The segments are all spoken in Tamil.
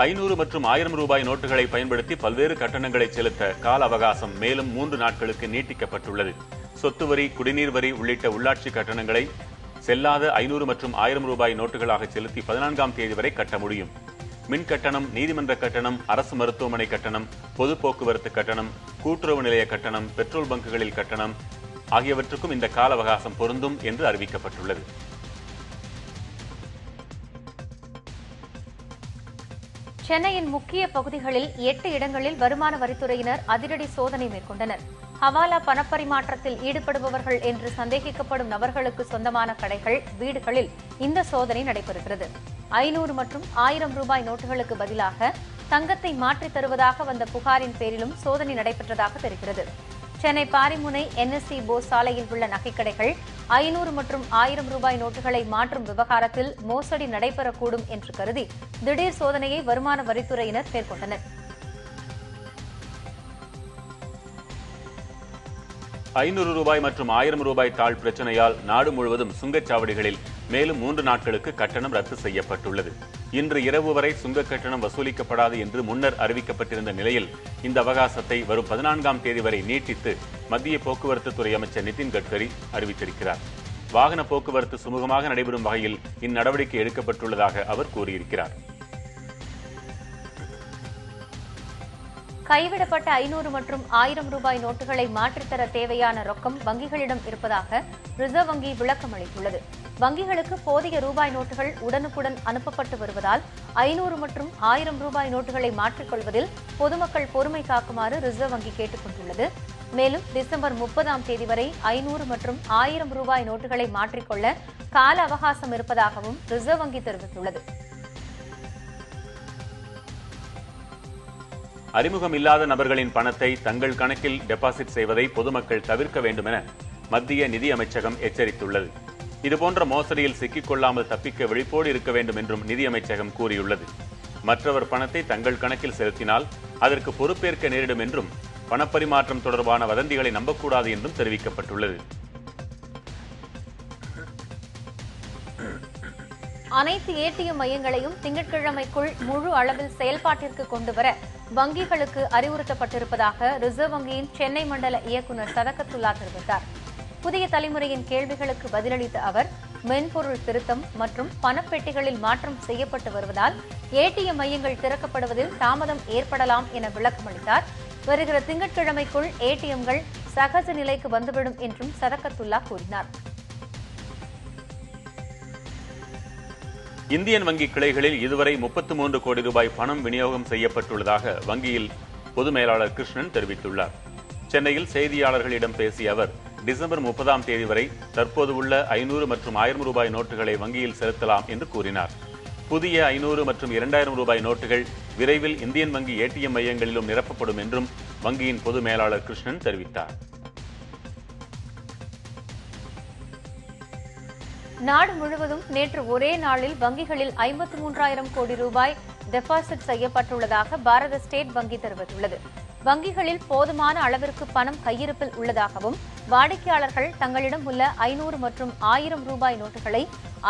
500 மற்றும் 1000 ரூபாய் நோட்டுகளை பயன்படுத்தி பல்வேறு கட்டணங்களை செலுத்த கால அவகாசம் மேலும் 3 நாட்களுக்கு நீட்டிக்கப்பட்டுள்ளது. சொத்து வரி, குடிநீர் வரி உள்ளிட்ட உள்ளாட்சி கட்டணங்களை செல்லாத 500 மற்றும் 1000 ரூபாய் நோட்டுகளாக செலுத்தி 14ஆம் தேதி வரை கட்ட முடியும். மின் கட்டணம், நீதிமன்ற கட்டணம், அரசு மருத்துவமனை கட்டணம், பொது போக்குவரத்து கட்டணம், கூட்டுறவு நிலைய கட்டணம், பெட்ரோல் பங்குகளில் கட்டணம் ஆகியவற்றுக்கும் இந்த கால அவகாசம் பொருந்தும் என்று அறிவிக்கப்பட்டுள்ளது. சென்னையின் முக்கிய பகுதிகளில் 8 இடங்களில் வருமான வரித்துறையினர் அதிரடி சோதனை மேற்கொண்டனர். ஹவாலா பணப்பரிமாற்றத்தில் ஈடுபடுபவர்கள் என்று சந்தேகிக்கப்படும் நபர்களுக்கு சொந்தமான கடைகள், வீடுகளில் இந்த சோதனை நடைபெறுகிறது. 500 மற்றும் 1000 ரூபாய் நோட்டுகளுக்கு பதிலாக தங்கத்தை மாற்றித் தருவதாக வந்த புகாரின் பேரிலும் சோதனை நடைபெற்றதாக தெரிகிறது. சென்னை பாரிமுனை NSC போஸ் சாலையில் உள்ள நகைக்கடைகள் 500 மற்றும் 1000 ரூபாய் நோட்டுகளை மாற்றும் விவகாரத்தில் மோசடி நடைபெறக்கூடும் என்று கருதி திடீர் சோதனையை வருமான வரித்துறையினர் மேற்கொண்டனர். 500 ரூபாய் மற்றும் 1000 ரூபாய் தாள் பிரச்சனையால் நாடு முழுவதும் சுங்கச்சாவடிகளில் மேலும் 3 நாட்களுக்கு கட்டணம் ரத்து செய்யப்பட்டுள்ளது. இன்று இரவு வரை சுங்க கட்டணம் வசூலிக்கப்படாது என்று முன்னர் அறிவிக்கப்பட்டிருந்த நிலையில் இந்த அவகாசத்தை வரும் 14ஆம் தேதி வரை நீட்டித்து மத்திய போக்குவரத்து துறை அமைச்சர் நிதின் கட்கரி அறிவித்திருக்கிறார். வாகன போக்குவரத்து சுமூகமாக நடைபெறும் வகையில் இந்நடவடிக்கை எடுக்கப்பட்டுள்ளதாக அவர் கூறியிருக்கிறார். கைவிடப்பட்ட 500 மற்றும் 1000 ரூபாய் நோட்டுகளை மாற்றித்தர தேவையான ரொக்கம் வங்கிகளிடம் இருப்பதாக ரிசர்வ் வங்கி விளக்கம் அளித்துள்ளது. வங்கிகளுக்கு போதிய ரூபாய் நோட்டுகள் உடனுக்குடன் அனுப்பப்பட்டு வருவதால் 500 மற்றும் 1000 ரூபாய் நோட்டுகளை மாற்றிக்கொள்வதில் பொதுமக்கள் பொறுமை காக்குமாறு ரிசர்வ் வங்கி கேட்டுக் கொண்டுள்ளது. மேலும் டிசம்பர் 30ஆம் தேதி வரை 500 மற்றும் 1000 ரூபாய் நோட்டுகளை மாற்றிக்கொள்ள கால அவகாசம் இருப்பதாகவும் ரிசர்வ் வங்கி தெரிவித்துள்ளது. அறிமுகம் இல்லாத நபர்களின் பணத்தை தங்கள் கணக்கில் டெபாசிட் செய்வதை பொதுமக்கள் தவிர்க்க வேண்டும் என மத்திய நிதி அமைச்சகம் எச்சரித்துள்ளது. இதுபோன்ற மோசடியில் சிக்கிக் கொள்ளாமல் தப்பிக்க விழிப்போடு இருக்க வேண்டும் என்றும் நிதி அமைச்சகம் கூறியுள்ளது. மற்றவர் பணத்தை தங்கள் கணக்கில் செலுத்தினால் அதற்கு பொறுப்பேற்க நேரிடும் என்றும் பணப்பரிமாற்றம் தொடர்பான வதந்திகளை நம்பக்கூடாது என்றும் தெரிவிக்கப்பட்டுள்ளது. அனைத்து ATM மையங்களையும் திங்கட்கிழமைக்குள் முழு அளவில் செயல்பாட்டிற்கு கொண்டுவர வங்கிகளுக்கு அறிவுறுத்தப்பட்டிருப்பதாக ரிசர்வ் வங்கியின் சென்னை மண்டல இயக்குநர் சதகத்துல்லா தெரிவித்தார். புதிய தலைமுறையின் கேள்விகளுக்கு பதிலளித்த அவர், மென்பொருள் திருத்தம் மற்றும் பணப்பெட்டிகளில் மாற்றம் செய்யப்பட்டு வருவதால் ATM மையங்கள் திறக்கப்படுவதில் தாமதம் ஏற்படலாம் என விளக்கமளித்தார். வருகிற திங்கட்கிழமைக்குள் ATMகள் சகஜ நிலைக்கு வந்துவிடும் என்றும் சதகத்துல்லா கூறினார். இந்தியன் வங்கி கிளைகளில் இதுவரை 33 கோடி ரூபாய் பணம் விநியோகம் செய்யப்பட்டுள்ளதாக வங்கியில் பொது மேலாளர் கிருஷ்ணன் தெரிவித்துள்ளார். சென்னையில் செய்தியாளர்களிடம் பேசிய அவர், டிசம்பர் 30ஆம் தேதி வரை தற்போது உள்ள 500 மற்றும் 1000 ரூபாய் நோட்டுகளை வங்கியில் செலுத்தலாம் என்று கூறினார். புதிய 500 மற்றும் 2000 ரூபாய் நோட்டுகள் விரைவில் இந்தியன் வங்கி ATM மையங்களிலும் நிரப்பப்படும் என்றும் வங்கியின் பொது மேலாளர் கிருஷ்ணன் தெரிவித்தார். நாடு முழுவதும் நேற்று ஒரே நாளில் வங்கிகளில் 53,000 கோடி ரூபாய் டெபாசிட் செய்யப்பட்டுள்ளதாக பாரத ஸ்டேட் வங்கி தெரிவித்துள்ளது. வங்கிகளில் போதுமான அளவிற்கு பணம் கையிருப்பில் உள்ளதாகவும் வாடிக்கையாளர்கள் தங்களிடம் உள்ள 500 மற்றும் 1000 ரூபாய் நோட்டுகளை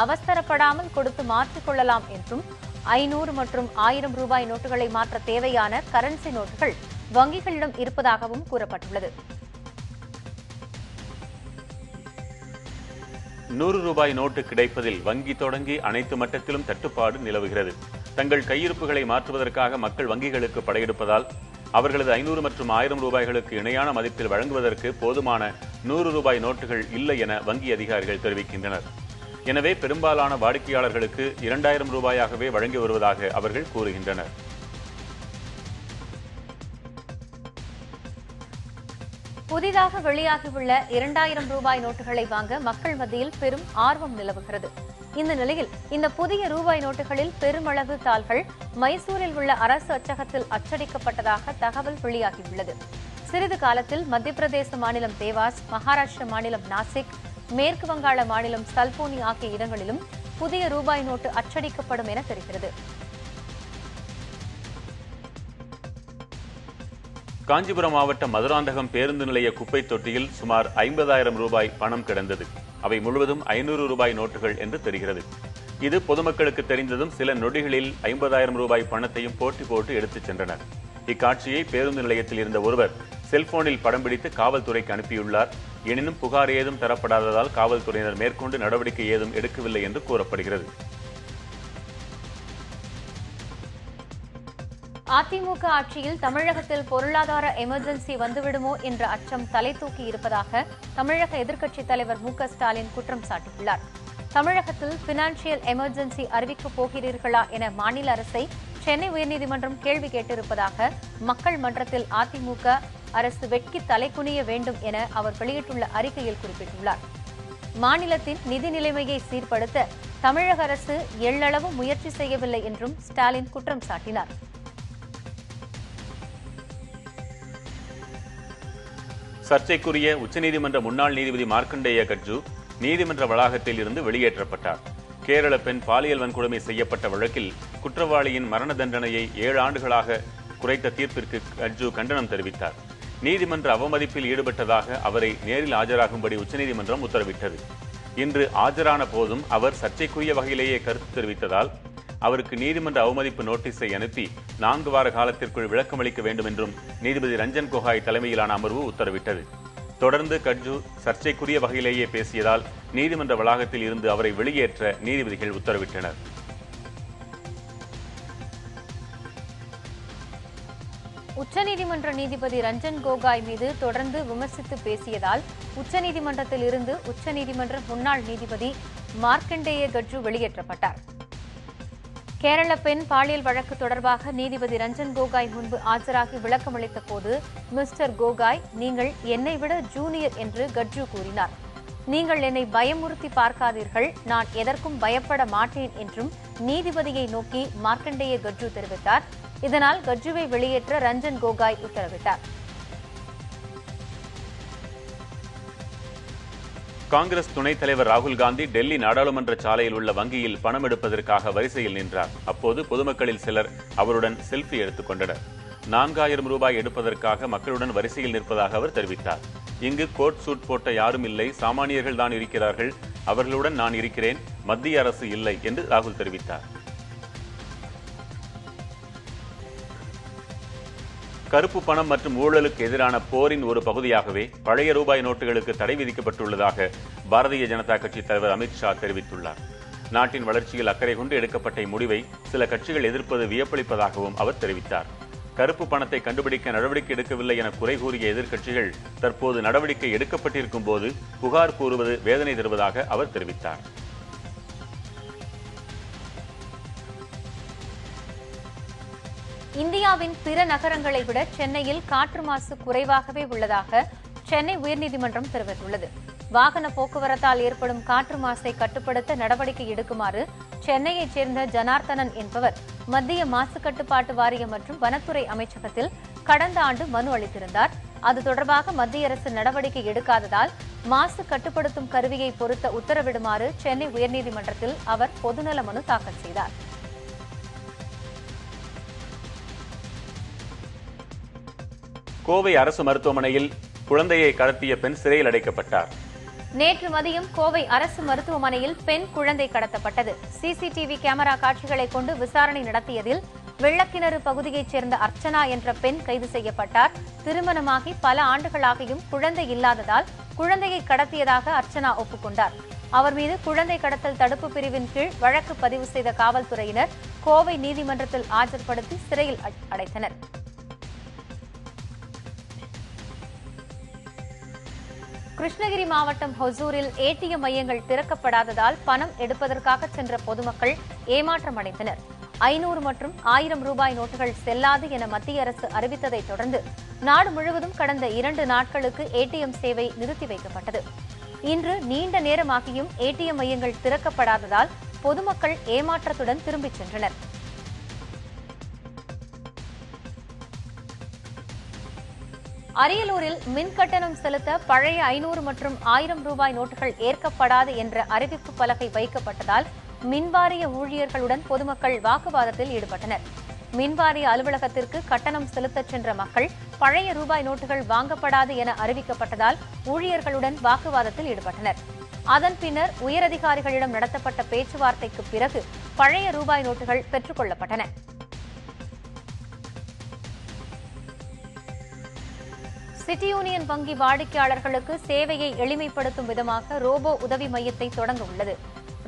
அவசரப்படாமல் கொடுத்து மாற்றிக் கொள்ளலாம் என்றும் 500 மற்றும் 1000 ரூபாய் நோட்டுகளை மாற்ற தேவையான கரன்சி நோட்டுகள் வங்கிகளிடம் இருப்பதாகவும் கூறப்பட்டுள்ளது. 100 ரூபாய் நோட்டு கிடைப்பதில் வங்கி தொடங்கி அனைத்து மட்டத்திலும் தட்டுப்பாடு நிலவுகிறது. தங்கள் கையிருப்புகளை மாற்றுவதற்காக மக்கள் வங்கிகளுக்கு படையெடுப்பதால் அவர்களது 500 மற்றும் 1000 ரூபாய்களுக்கு இணையான மதிப்பில் வழங்குவதற்கு போதுமான 100 ரூபாய் நோட்டுகள் இல்லை என வங்கி அதிகாரிகள் தெரிவிக்கின்றனர். எனவே பெரும்பாலான வாடிக்கையாளர்களுக்கு 2000 ரூபாயாகவே வழங்கி வருவதாக அவர்கள் கூறுகின்றனர். புதிதாக வெளியாகியுள்ள 2000 ரூபாய் நோட்டுகளை வாங்க மக்கள் மத்தியில் பெரும் ஆர்வம் நிலவுகிறது. இந்த நிலையில் இந்த புதிய ரூபாய் நோட்டுகளில் பெருமளவு தாள்கள் மைசூரில் உள்ள அரசு அச்சகத்தில் அச்சடிக்கப்பட்டதாக தகவல் வெளியாகியுள்ளது. சிறிது காலத்தில் மத்திய பிரதேச மாநிலம் தேவாஸ், மகாராஷ்டிர மாநிலம் நாசிக், மேற்கு வங்காள மாநிலம் சல்போனி ஆகிய இடங்களிலும் புதிய ரூபாய் நோட்டு அச்சடிக்கப்படும் என தெரிகிறது. காஞ்சிபுரம் மாவட்டம் மதுராந்தகம் பேருந்து நிலைய குப்பை தொட்டியில் சுமார் 50,000 ரூபாய் பணம் கிடந்தது. அவை முழுவதும் 500 ரூபாய் நோட்டுகள் என்று தெரிகிறது. இது பொதுமக்களுக்கு தெரிந்ததும் சில நொடிகளில் 50,000 ரூபாய் பணத்தையும் போட்டி போட்டு எடுத்துச் சென்றனர். இக்காட்சியை பேருந்து நிலையத்தில் இருந்த ஒருவர் செல்போனில் படம் பிடித்து காவல்துறைக்கு அனுப்பியுள்ளார். எனினும் புகார் ஏதும் தரப்படாததால் காவல்துறையினர் மேற்கொண்டு நடவடிக்கை ஏதும் எடுக்கவில்லை என்று கூறப்படுகிறது. அதிமுக ஆட்சியில் தமிழகத்தில் பொருளாதார எமர்ஜென்சி வந்துவிடுமோ என்ற அச்சம் தலை தூக்கி இருப்பதாக தமிழக எதிர்க்கட்சித் தலைவர் மு க ஸ்டாலின் குற்றம் சாட்டியுள்ளார். தமிழகத்தில் பினான்சியல் எமர்ஜென்சி அறிவிக்கப் போகிறீர்களா என மாநில அரசை சென்னை உயர்நீதிமன்றம் கேள்வி கேட்டிருப்பதாக மக்கள் மன்றத்தில் அதிமுக அரசு வெட்கி தலைகுனிய வேண்டும் என அவர் வெளியிட்டுள்ள அறிக்கையில் குறிப்பிட்டுள்ளார். மாநிலத்தின் நிதி நிலைமையை சீர்படுத்த தமிழக அரசு எள்ளளவு முயற்சி செய்யவில்லை என்றும் ஸ்டாலின் குற்றம் சாட்டினார். சர்ச்சைக்குரிய உச்சநீதிமன்ற முன்னாள் நீதிபதி மார்க்கண்டேய கட்ஜு நீதிமன்ற வளாகத்தில் இருந்து வெளியேற்றப்பட்டார். கேரள பெண் பாலியல் வன்கொடுமை செய்யப்பட்ட வழக்கில் குற்றவாளியின் மரண தண்டனையை 7 ஆண்டுகளாக குறைத்த தீர்ப்பிற்கு கட்ஜு கண்டனம் தெரிவித்தார். நீதிமன்ற அவமதிப்பில் ஈடுபட்டதாக அவரை நேரில் ஆஜராகும்படி உச்சநீதிமன்றம் உத்தரவிட்டது. இன்று ஆஜரான போதும் அவர் சர்ச்சைக்குரிய வகையிலேயே கருத்து தெரிவித்ததால் அவருக்கு நீதிமன்ற அவமதிப்பு நோட்டீஸை அனுப்பி 4 வார காலத்திற்குள் விளக்கமளிக்க வேண்டும் என்றும் நீதிபதி ரஞ்சன் கோகாய் தலைமையிலான அமர்வு உத்தரவிட்டது. தொடர்ந்து கட்ஜு சர்ச்சைக்குரிய வகையிலேயே பேசியதால் நீதிமன்ற வளாகத்தில் இருந்து அவரை வெளியேற்ற நீதிபதிகள் உத்தரவிட்டனர். உச்சநீதிமன்ற நீதிபதி ரஞ்சன் கோகாய் மீது தொடர்ந்து விமர்சித்து பேசியதால் உச்சநீதிமன்றத்தில் இருந்து உச்சநீதிமன்ற முன்னாள் நீதிபதி மார்க்கண்டேய கட்ஜு வெளியேற்றப்பட்டார். கேரள பெண் பாலியல் வழக்கு தொடர்பாக நீதிபதி ரஞ்சன் கோகாய் முன்பு ஆஜராகி விளக்கமளித்த போது மிஸ்டர் கோகாய், நீங்கள் என்னை விட ஜூனியர் என்று கட்ஜு கூறினார். நீங்கள் என்னை பயமுறுத்தி பார்க்காதீர்கள், நான் எதற்கும் பயப்பட மாட்டேன் என்றும் நீதிபதியை நோக்கி மார்க்கண்டேய கட்ஜு தெரிவித்தார். இதனால் கட்ஜுவை வெளியேற்ற ரஞ்சன் கோகாய் உத்தரவிட்டார். காங்கிரஸ் துணைத் தலைவர் ராகுல் காந்தி டெல்லி நாடாளுமன்ற சாலையில் உள்ள வங்கியில் பணம் எடுப்பதற்காக வரிசையில் நின்றார். அப்போது பொதுமக்களில் சிலர் அவருடன் செல்ஃபி எடுத்துக் கொண்டனர். 4,000 ரூபாய் எடுப்பதற்காக மக்களுடன் வரிசையில் நிற்பதாக அவர் தெரிவித்தார். இங்கு கோட் சூட் போட்ட யாரும் இல்லை, சாமானியர்கள் தான் இருக்கிறார்கள், அவர்களுடன் நான் இருக்கிறேன், மத்திய அரசு இல்லை என்று ராகுல் தெரிவித்தார். கருப்பு பணம் மற்றும் ஊழலுக்கு எதிரான போரின் ஒரு பகுதியாகவே பழைய ரூபாய் நோட்டுகளுக்கு தடை விதிக்கப்பட்டுள்ளதாக பாரதிய ஜனதா கட்சி தலைவர் அமித்ஷா தெரிவித்துள்ளார். நாட்டின் வளர்ச்சியில் அக்கறை கொண்டு எடுக்கப்பட்ட இம்முடிவை சில கட்சிகள் எதிர்ப்பது வியப்பளிப்பதாகவும் அவர் தெரிவித்தார். கருப்பு பணத்தை கண்டுபிடிக்க நடவடிக்கை எடுக்கவில்லை என குறை கூறிய எதிர்க்கட்சிகள் தற்போது நடவடிக்கை எடுக்கப்பட்டிருக்கும் போது புகார் கூறுவது வேதனை தருவதாக அவர் தெரிவித்தார். இந்தியாவின் பிற நகரங்களை விட சென்னையில் காற்று மாசு குறைவாகவே உள்ளதாக சென்னை உயர்நீதிமன்றம் தெரிவித்துள்ளது. வாகன போக்குவரத்தால் ஏற்படும் காற்று மாசை கட்டுப்படுத்த நடவடிக்கை எடுக்குமாறு சென்னையைச் சேர்ந்த ஜனார்த்தனன் என்பவர் மத்திய மாசு கட்டுப்பாட்டு வாரியம் மற்றும் வனத்துறை அமைச்சகத்தில் கடந்த ஆண்டு மனு அளித்திருந்தார். அது தொடர்பாக மத்திய அரசு நடவடிக்கை எடுக்காததால் மாசு கட்டுப்படுத்தும் கருவியை பொருத்த உத்தரவிடுமாறு சென்னை உயர்நீதிமன்றத்தில் அவர் பொதுநல மனு தாக்கல் செய்தார். கோவை அரசு மருத்துவமனையில் குழந்தையை கடத்திய பெண் சிறையில் அடைக்கப்பட்டார். நேற்று மதியம் கோவை அரசு மருத்துவமனையில் பெண் குழந்தை கடத்தப்பட்டது. சிசிடிவி கேமரா காட்சிகளை கொண்டு விசாரணை நடத்தியதில் வெள்ளக்கிணறு பகுதியைச் சேர்ந்த அர்ச்சனா என்ற பெண் கைது செய்யப்பட்டார். திருமணமாகி பல ஆண்டுகளாகியும் குழந்தை இல்லாததால் குழந்தையை கடத்தியதாக அர்ச்சனா ஒப்புக்கொண்டார். அவர் மீது குழந்தை கடத்தல் தடுப்பு பிரிவின் கீழ் வழக்கு பதிவு செய்த காவல்துறையினர் கோவை நீதிமன்றத்தில் ஆஜர்படுத்தி சிறையில் அடைத்தனர். கிருஷ்ணகிரி மாவட்டம் ஹொசூரில் ஏடிஎம் மையங்கள் திறக்கப்படாததால் பணம் எடுப்பதற்காக சென்ற பொதுமக்கள் ஏமாற்றமடைந்தனர். 500 மற்றும் 1000 ரூபாய் நோட்டுகள் செல்லாது என மத்திய அரசு அறிவித்ததை தொடர்ந்து நாடு முழுவதும் கடந்த 2 நாட்களுக்கு ஏடிஎம் சேவை நிறுத்தி வைக்கப்பட்டது. இன்று நீண்ட நேரமாகியும் ஏடிஎம் மையங்கள் திறக்கப்படாததால் பொதுமக்கள் ஏமாற்றத்துடன் திரும்பிச் சென்றனர். அரியலூரில் மின் கட்டணம் செலுத்த பழைய 500 மற்றும் 1000 ரூபாய் நோட்டுகள் ஏற்கப்படாது என்ற அறிவிப்பு பலகை வைக்கப்பட்டதால் மின்வாரிய ஊழியர்களுடன் பொதுமக்கள் வாக்குவாதத்தில் ஈடுபட்டனர். மின்வாரிய அலுவலகத்திற்கு கட்டணம் செலுத்தச் சென்ற மக்கள் பழைய ரூபாய் நோட்டுகள் வாங்கப்படாது என அறிவிக்கப்பட்டதால் ஊழியர்களுடன் வாக்குவாதத்தில் ஈடுபட்டனர். அதன் பின்னர் உயரதிகாரிகளிடம் நடத்தப்பட்ட பேச்சுவார்த்தைக்கு பிறகு பழைய ரூபாய் நோட்டுகள் பெற்றுக் கொள்ளப்பட்டன. சிட்டி யூனியன் வங்கி வாடிக்கையாளர்களுக்கு சேவையை எளிமைப்படுத்தும் விதமாக ரோபோ உதவி மையத்தை தொடங்க உள்ளது.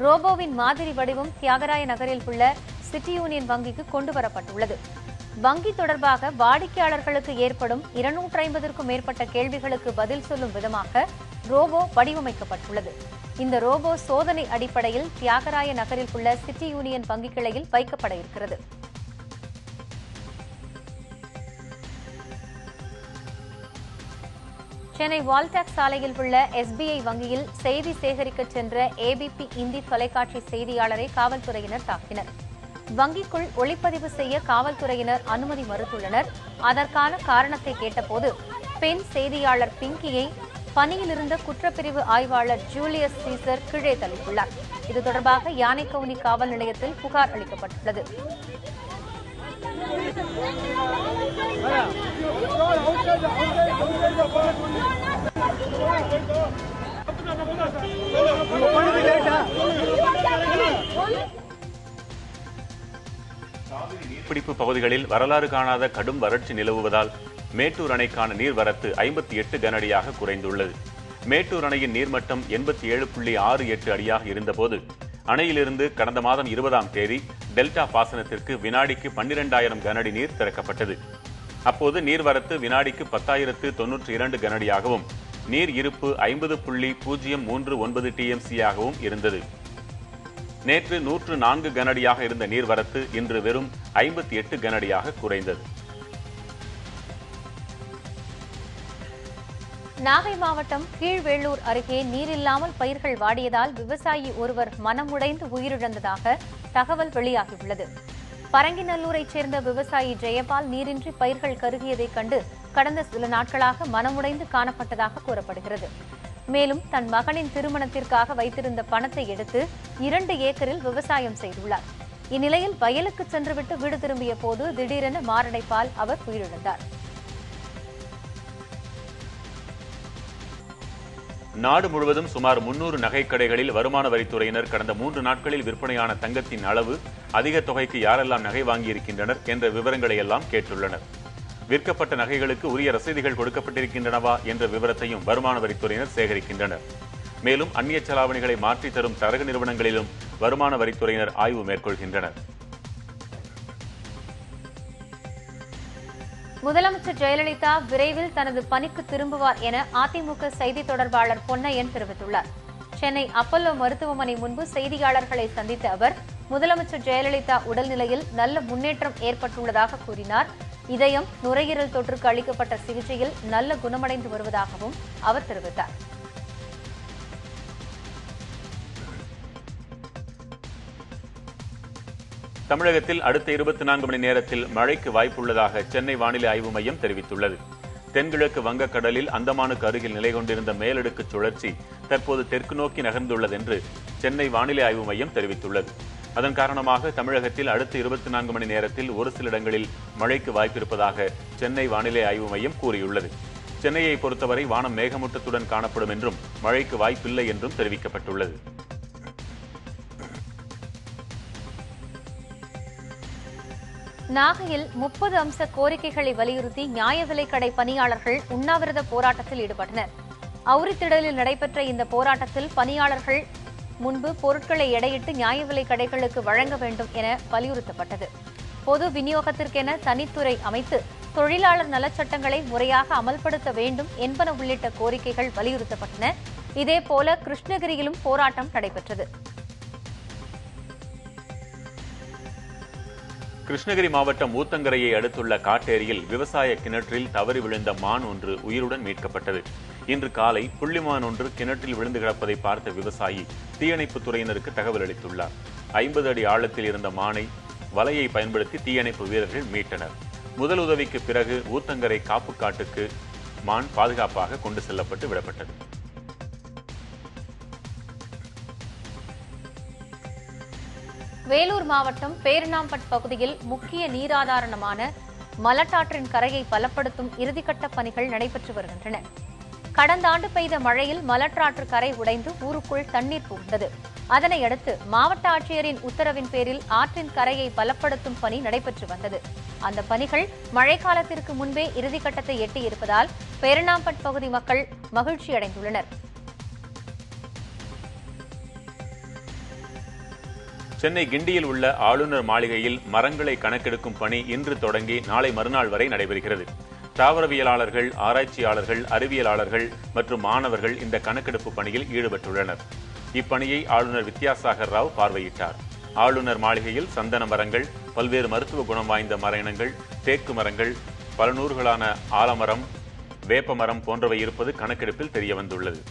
ரோபோவின் மாதிரி வடிவம் தியாகராய நகரில் உள்ள சிட்டி யூனியன் வங்கிக்கு கொண்டுவரப்பட்டுள்ளது. வங்கி தொடர்பாக வாடிக்கையாளர்களுக்கு ஏற்படும் 250க்கும் மேற்பட்ட கேள்விகளுக்கு பதில் சொல்லும் விதமாக ரோபோ வடிவமைக்கப்பட்டுள்ளது. இந்த ரோபோ சோதனை அடிப்படையில் தியாகராய நகரில் உள்ள சிட்டி யூனியன் வங்கி கிளையில் வைக்கப்பட இருக்கிறது. சென்னை வால்டாக்ஸ் சாலையில் உள்ள SBI வங்கியில் செய்தி சேகரிக்க சென்ற ABP இந்தி தொலைக்காட்சி செய்தியாளரை காவல்துறையினர் தாக்கினர். வங்கிக்குள் ஒளிப்பதிவு செய்ய காவல்துறையினர் அனுமதி மறுத்துள்ளனர். அதற்கான காரணத்தை கேட்டபோது பெண் செய்தியாளர் பிங்கியை பணியிலிருந்த குற்றப்பிரிவு ஆய்வாளர் ஜூலியஸ் சீசர் கீழே தள்ளியுள்ளார். இது தொடர்பாக யானைக்கவுனி காவல் நிலையத்தில் புகார் அளிக்கப்பட்டுள்ளது. நீர்பிடிப்பு பகுதிகளில் வரலாறு காணாத கடும் வறட்சி நிலவுவதால் மேட்டூர் அணைக்கான நீர்வரத்து 58 கனஅடியாக குறைந்துள்ளது. மேட்டூர் அணையின் நீர்மட்டம் 87.68 அடியாக இருந்தபோது அணையிலிருந்து கடந்த மாதம் 20ஆம் தேதி டெல்டா பாசனத்திற்கு வினாடிக்கு 12,000 கனஅடி நீர் திறக்கப்பட்டது. அப்போது நீர்வரத்து வினாடிக்கு 10,092 கனஅடியாகவும் நீர் இருப்பு 50.039 TMC-ஆகவும் இருந்தது. நேற்று 104 கனஅடியாக இருந்த நீர்வரத்து இன்று வெறும் 58 கனஅடியாக குறைந்தது. நாகை மாவட்டம் கீழ்வேளூர் அருகே நீரில்லாமல் பயிர்கள் வாடியதால் விவசாயி ஒருவர் மனமுடைந்து உயிரிழந்ததாக தகவல் வெளியாகியுள்ளது. பரங்கிநல்லூரைச் சேர்ந்த விவசாயி ஜெயபால் நீரின்றி பயிர்கள் கருகியதைக் கண்டு கடந்த சில நாட்களாக மனமுடைந்து காணப்பட்டதாக கூறப்படுகிறது. மேலும் தன் மகனின் திருமணத்திற்காக வைத்திருந்த பணத்தை எடுத்து 2 ஏக்கரில் விவசாயம் செய்துள்ளார். இந்நிலையில் வயலுக்கு சென்றுவிட்டு வீடு திரும்பிய போது திடீரென மாரடைப்பால் அவர் உயிரிழந்தார். நாடு முழுவதும் சுமார் 300 நகைக்கடைகளில் வருமான வரித்துறையினர் கடந்த 3 நாட்களில் விற்பனையான தங்கத்தின் அளவு, அதிக தொகைக்கு யாரெல்லாம் நகை வாங்கியிருக்கின்றனர் என்ற விவரங்களை எல்லாம் கேட்டுள்ளனர். விற்கப்பட்ட நகைகளுக்கு உரிய ரசீதுகள் கொடுக்கப்பட்டிருக்கின்றனவா என்ற விவரத்தையும் வருமான வரித்துறையினர் சேகரிக்கின்றனர். மேலும் அந்நிய செலாவணிகளை மாற்றித் தரும் தரகு நிறுவனங்களிலும் வருமான வரித்துறையினர் ஆய்வு மேற்கொள்கின்றனர். முதலமைச்சர் ஜெயலலிதா விரைவில் தனது பணிக்கு திரும்புவார் என அதிமுக செய்தி தொடர்பாளர் பொன்னையன் தெரிவித்துள்ளார். சென்னை அப்பல்லோ மருத்துவமனை முன்பு செய்தியாளர்களை சந்தித்த அவர் முதலமைச்சர் ஜெயலலிதா உடல்நிலையில் நல்ல முன்னேற்றம் ஏற்பட்டுள்ளதாக கூறினார். இதயம், நுரையீரல் தொற்றுக்கு அளிக்கப்பட்ட சிகிச்சையில் நல்ல குணமடைந்து வருவதாகவும் அவர் தெரிவித்தார். தமிழகத்தில் அடுத்த 24 மணி நேரத்தில் மழைக்கு வாய்ப்புள்ளதாக சென்னை வானிலை ஆய்வு மையம் தெரிவித்துள்ளது. தென்கிழக்கு வங்கக்கடலில் அந்தமானுக்கு அருகில் நிலை கொண்டிருந்த மேலடுக்கு சுழற்சி தற்போது தெற்கு நோக்கி நகர்ந்துள்ளது என்று சென்னை வானிலை ஆய்வு மையம் தெரிவித்துள்ளது. அதன் காரணமாக தமிழகத்தில் அடுத்த 24 மணி நேரத்தில் ஒரு சில இடங்களில் மழைக்கு வாய்ப்பிருப்பதாக சென்னை வானிலை ஆய்வு மையம் கூறியுள்ளது. சென்னையை பொறுத்தவரை வானம் மேகமூட்டத்துடன் காணப்படும் என்றும் மழைக்கு வாய்ப்பில்லை என்றும் தெரிவிக்கப்பட்டுள்ளது. நாகையில் 30 அம்ச கோரிக்கைகளை வலியுறுத்தி நியாய விலைக்கடை பணியாளர்கள் உண்ணாவிரத போராட்டத்தில் ஈடுபட்டனர். அவுரித்திடலில் நடைபெற்ற இந்த போராட்டத்தில் பணியாளர்கள் முன்பு பொருட்களை எடையிட்டு நியாய விலை கடைகளுக்கு வழங்க வேண்டும் என வலியுறுத்தப்பட்டது. பொது விநியோகத்திற்கென தனித்துறை அமைத்து தொழிலாளர் நலச்சட்டங்களை முறையாக அமல்படுத்த வேண்டும் என்பன உள்ளிட்ட கோரிக்கைகள் வலியுறுத்தப்பட்டன. இதேபோல கிருஷ்ணகிரியிலும் போராட்டம் நடைபெற்றது. கிருஷ்ணகிரி மாவட்டம் ஊத்தங்கரையை அடுத்துள்ள காட்டேரியில் விவசாய கிணற்றில் தவறி விழுந்த மான் ஒன்று உயிருடன் மீட்கப்பட்டது. இன்று காலை புள்ளிமான் ஒன்று கிணற்றில் விழுந்து கிடப்பதை பார்த்த விவசாயி தீயணைப்புத் துறையினருக்கு தகவல் அளித்துள்ளார். 50 அடி ஆழத்தில் இருந்த மானை வலையை பயன்படுத்தி தீயணைப்பு வீரர்கள் மீட்டனர். முதல் உதவிக்கு பிறகு ஊத்தங்கரை காப்புக்காட்டுக்கு மான் பாதுகாப்பாக கொண்டு செல்லப்பட்டு விடப்பட்டது. வேலூர் மாவட்டம் பேரணாம்பட் பகுதியில் முக்கிய நீராதாரமான மலட்டாற்றின் கரையை பலப்படுத்தும் இறுதிக்கட்ட பணிகள் நடைபெற்று வருகின்றன. கடந்த ஆண்டு பெய்த மழையில் மலற்றாற்று கரை உடைந்து ஊருக்குள் தண்ணீர் புகுந்தது. அதனையடுத்து மாவட்ட ஆட்சியரின் உத்தரவின் பேரில் ஆற்றின் கரையை பலப்படுத்தும் பணி நடைபெற்று வந்தது. அந்த பணிகள் மழைக்காலத்திற்கு முன்பே இறுதிக்கட்டத்தை எட்டியிருப்பதால் பேரணாம்பட் பகுதி மக்கள் மகிழ்ச்சியடைந்துள்ளனர். சென்னை கிண்டியில் உள்ள ஆளுநர் மாளிகையில் மரங்களை கணக்கெடுக்கும் பணி இன்று தொடங்கி நாளை மறுநாள் வரை நடைபெறுகிறது. தாவரவியலாளர்கள், ஆராய்ச்சியாளர்கள், அறிவியலாளர்கள் மற்றும் மாணவர்கள் இந்த கணக்கெடுப்பு பணியில் ஈடுபட்டுள்ளனர். இப்பணியை ஆளுநர் வித்யாசாகர் ராவ் பார்வையிட்டார். ஆளுநர் மாளிகையில் சந்தன மரங்கள், பல்வேறு மருத்துவ குணம் வாய்ந்த மர இனங்கள், தேக்கு மரங்கள், பல நூறுகளான ஆலமரம், வேப்பமரம் போன்றவை இருப்பது கணக்கெடுப்பில் தெரியவந்துள்ளது.